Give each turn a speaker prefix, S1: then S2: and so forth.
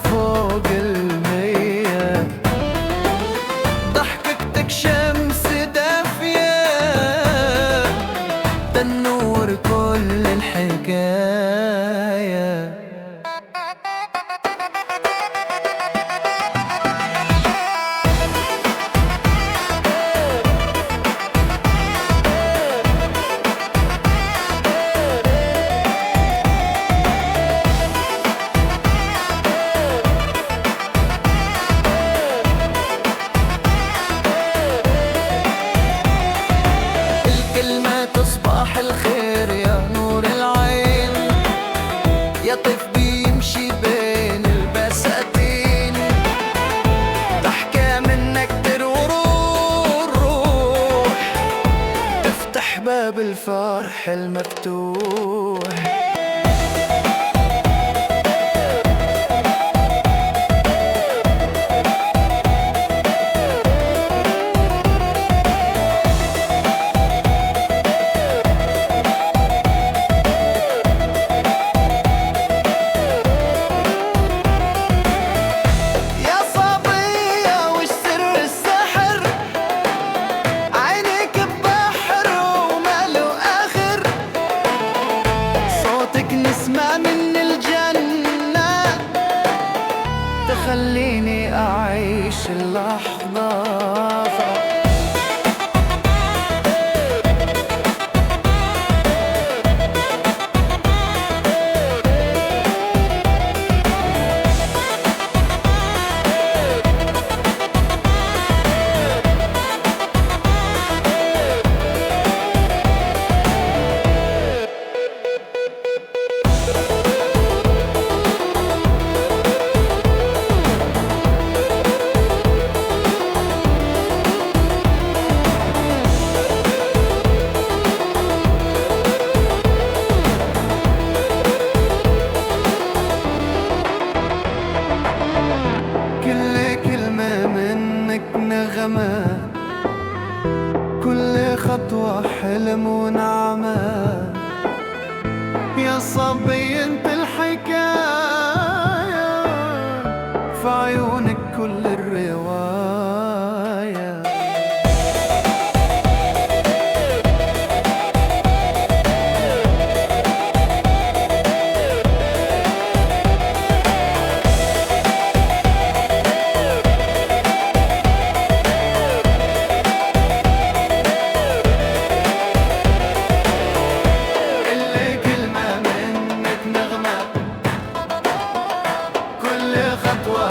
S1: فوق المية، ضحكتك شمس دافية، تنور كل الحكاية. صباح الخير يا نور العين، يا طيف بيمشي بين البساتين، ضحكة منك تروح الروح، تفتح باب الفرح المفتوح. نسمة من الجنة تخليني أعيش اللحظة. نغمة، كل خطوة حلم ونعمة، يا صبي انت الحكاية، في عيونك كل الرواية. خطوة